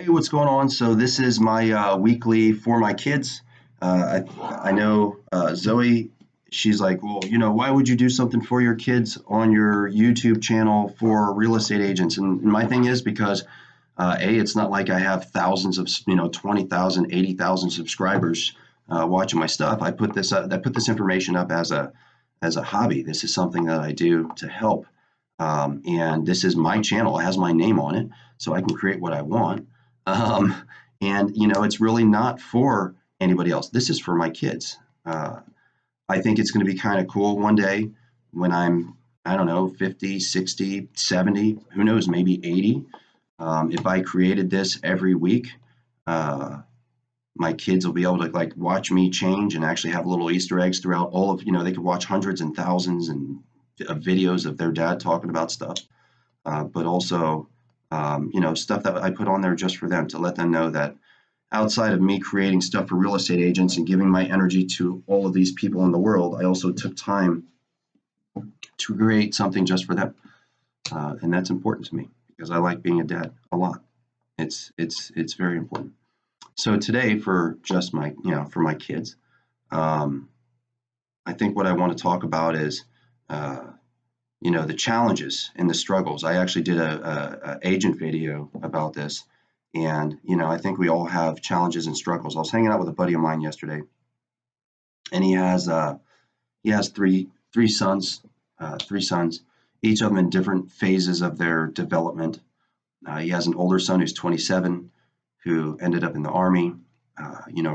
Hey, what's going on? So this is my weekly for my kids. I know Zoe. She's like, well, why would you do something for your kids on your YouTube channel for real estate agents? And my thing is because it's not like I have thousands of 20,000, 80,000 subscribers watching my stuff. I put this information up as a hobby. This is something that I do to help. And this is my channel. It has my name on it, so I can create what I want. Um, and it's really not for anybody else. This is for my kids. I think it's going to be kind of cool one day when I don't know, 50, 60, 70, who knows, maybe 80. If I created this every week, uh, my kids will be able to like watch me change and actually have little Easter eggs throughout all of, they could watch hundreds and thousands of videos of their dad talking about stuff, but also, stuff that I put on there just for them to let them know that outside of me creating stuff for real estate agents and giving my energy to all of these people in the world, I also took time to create something just for them. And that's important to me because I like being a dad a lot. It's very important. So today for just for my kids, um, I think what I want to talk about is, the challenges and the struggles. I actually did a agent video about this, and I think we all have challenges and struggles. I was hanging out with a buddy of mine yesterday, and he has three sons, each of them in different phases of their development. He has an older son who's 27, who ended up in the army.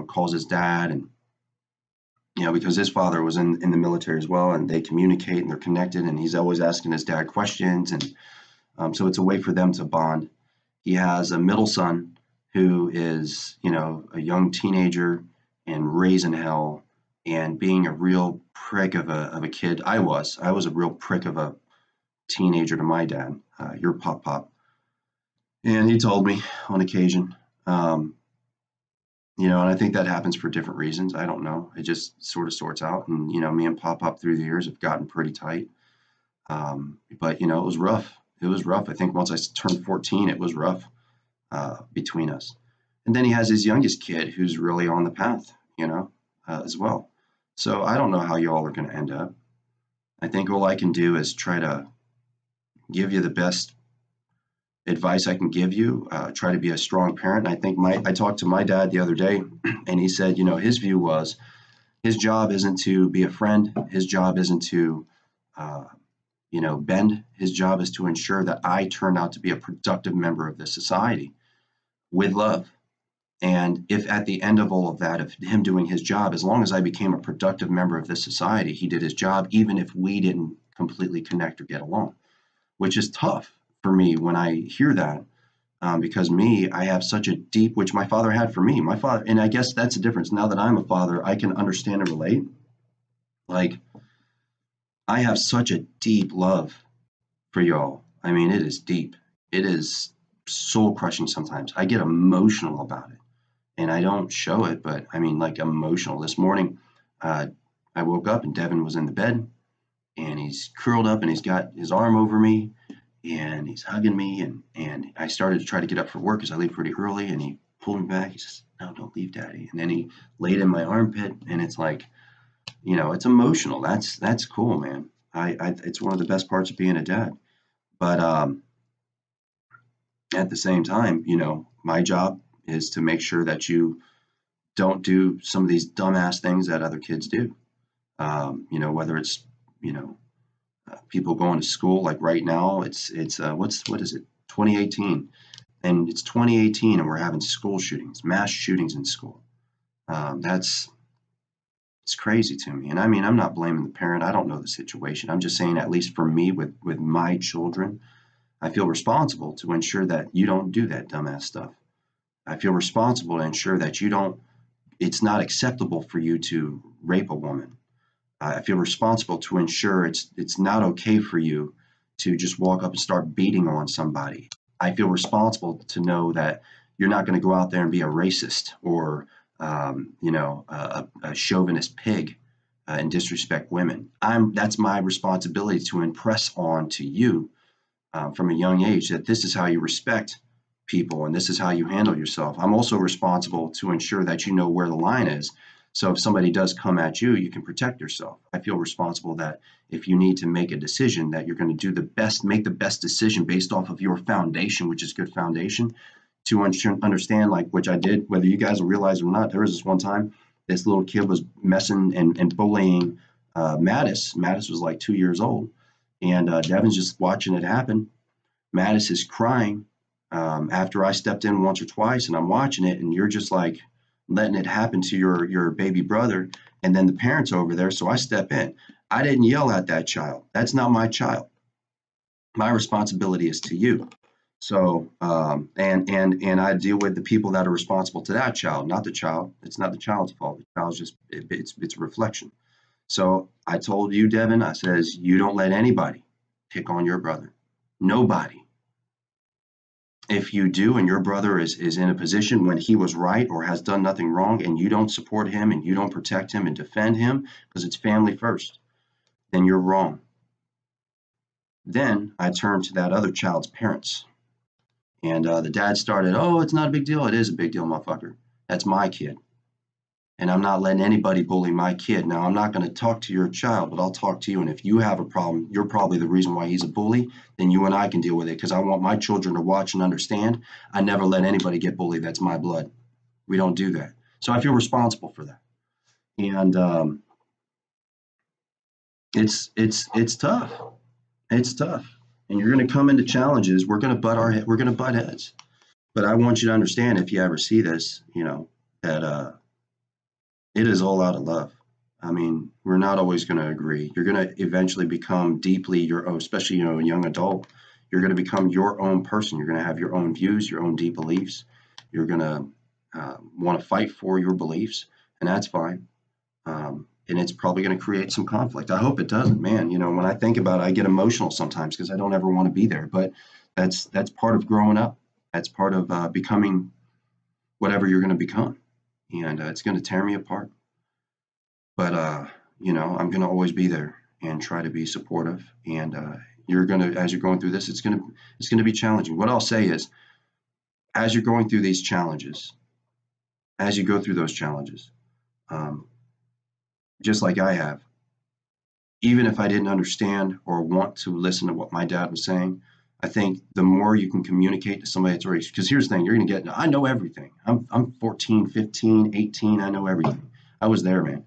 Calls his dad, and because his father was in the military as well, and they communicate and they're connected, and he's always asking his dad questions, and so it's a way for them to bond. He has a middle son who is, a young teenager and raising hell and being a real prick of a kid. I was a real prick of a teenager to my dad. Your pop, and he told me on occasion. And I think that happens for different reasons. I don't know. It just sort of sorts out. And, me and Pop through the years have gotten pretty tight. But, it was rough. It was rough. I think once I turned 14, it was rough between us. And then he has his youngest kid who's really on the path, as well. So I don't know how y'all are going to end up. I think all I can do is try to give you the best advice I can give you. Try to be a strong parent. And I think I talked to my dad the other day, and he said, his view was his job isn't to be a friend. His job isn't to, bend. His job is to ensure that I turn out to be a productive member of this society with love. And if at the end of all of that, of him doing his job, as long as I became a productive member of this society, he did his job, even if we didn't completely connect or get along, which is tough for me when I hear that, because I have such a deep, which my father had for me. My father, and I guess that's the difference. Now that I'm a father, I can understand and relate. Like, I have such a deep love for y'all. I mean, it is deep. It is soul crushing sometimes. I get emotional about it, and I don't show it, but I mean, like emotional. This morning, I woke up and Devin was in the bed, and he's curled up and he's got his arm over me and he's hugging me, and I started to try to get up for work because I leave pretty early, and he pulled me back. He says, "No, don't leave, Daddy." And then he laid in my armpit, and it's like, it's emotional. That's cool, man. It's one of the best parts of being a dad. But at the same time, my job is to make sure that you don't do some of these dumbass things that other kids do. Whether it's, people going to school, like right now, it's what is it, 2018, and it's 2018, and we're having school shootings, mass shootings in school. That's It's crazy to me. And I mean, I'm not blaming the parent. I don't know the situation. I'm just saying, at least for me with my children, I feel responsible to ensure that you don't do that dumbass stuff. I feel responsible to ensure that it's not acceptable for you to rape a woman. I feel responsible to ensure it's not okay for you to just walk up and start beating on somebody. I feel responsible to know that you're not going to go out there and be a racist or a chauvinist pig and disrespect women. That's my responsibility to impress on to you from a young age that this is how you respect people, and this is how you handle yourself. I'm also responsible to ensure that you know where the line is. So if somebody does come at you, you can protect yourself. I feel responsible that if you need to make a decision, that you're going to do the best, make the best decision based off of your foundation, which is good foundation, to understand, like, which I did, whether you guys will realize or not. There was this one time, this little kid was messing and bullying Mattis. Mattis was like 2 years old, and Devin's just watching it happen. Mattis is crying after I stepped in once or twice, and I'm watching it, and you're just like letting it happen to your baby brother, and then the parents over there. So I step in. I didn't yell at that child. That's not my child. My responsibility is to you. So and I deal with the people that are responsible to that child, not the child. It's not the child's fault. The child's just it's a reflection. So I told you, Devin, I says, you don't let anybody pick on your brother. Nobody. If you do, and your brother is in a position when he was right or has done nothing wrong, and you don't support him and you don't protect him and defend him because it's family first, then you're wrong. Then I turned to that other child's parents. And the dad started, oh, it's not a big deal. It is a big deal, motherfucker. That's my kid. And I'm not letting anybody bully my kid. Now, I'm not going to talk to your child, but I'll talk to you. And if you have a problem, you're probably the reason why he's a bully, then you and I can deal with it, because I want my children to watch and understand. I never let anybody get bullied. That's my blood. We don't do that. So I feel responsible for that. And it's tough. It's tough. And you're going to come into challenges. We're going to butt heads. But I want you to understand, if you ever see this, that it is all out of love. I mean, we're not always going to agree. You're going to eventually become deeply your own, especially, a young adult. You're going to become your own person. You're going to have your own views, your own deep beliefs. You're going to want to fight for your beliefs, and that's fine. And it's probably going to create some conflict. I hope it doesn't, man. When I think about it, I get emotional sometimes because I don't ever want to be there. But that's part of growing up. That's part of becoming whatever you're going to become. And it's going to tear me apart. But, I'm going to always be there and try to be supportive. And as you're going through this, it's going to be challenging. What I'll say is, as you're going through these challenges, as you go through those challenges, just like I have, even if I didn't understand or want to listen to what my dad was saying, I think the more you can communicate to somebody that's raised, because here's the thing, you're going to get, I know everything. I'm 14, 15, 18. I know everything. I was there, man.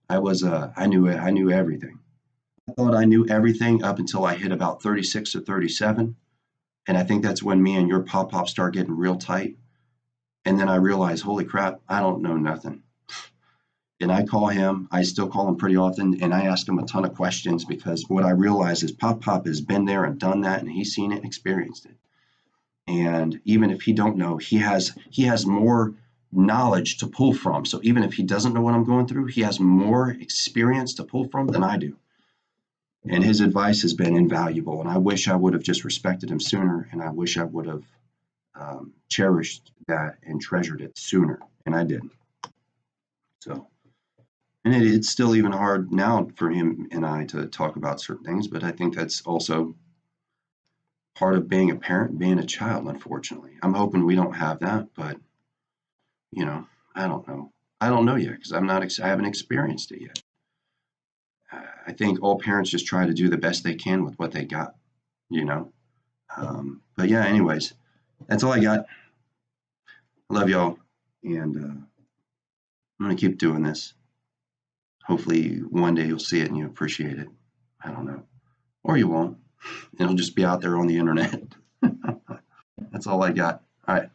I knew everything. I thought I knew everything up until I hit about 36 or 37. And I think that's when me and your pop start getting real tight. And then I realized, holy crap, I don't know nothing. And I still call him pretty often, and I ask him a ton of questions, because what I realize is Pop has been there and done that, and he's seen it and experienced it. And even if he don't know, he has more knowledge to pull from. So even if he doesn't know what I'm going through, he has more experience to pull from than I do. And his advice has been invaluable. And I wish I would have just respected him sooner, and I wish I would have cherished that and treasured it sooner, and I didn't. So. And it's still even hard now for him and I to talk about certain things, but I think that's also part of being a parent, being a child, unfortunately. I'm hoping we don't have that, but, I don't know. I don't know yet, because I haven't experienced it yet. I think all parents just try to do the best they can with what they got, But yeah, anyways, that's all I got. I love y'all, and I'm going to keep doing this. Hopefully one day you'll see it and you appreciate it. I don't know. Or you won't. It'll just be out there on the internet. That's all I got. All right.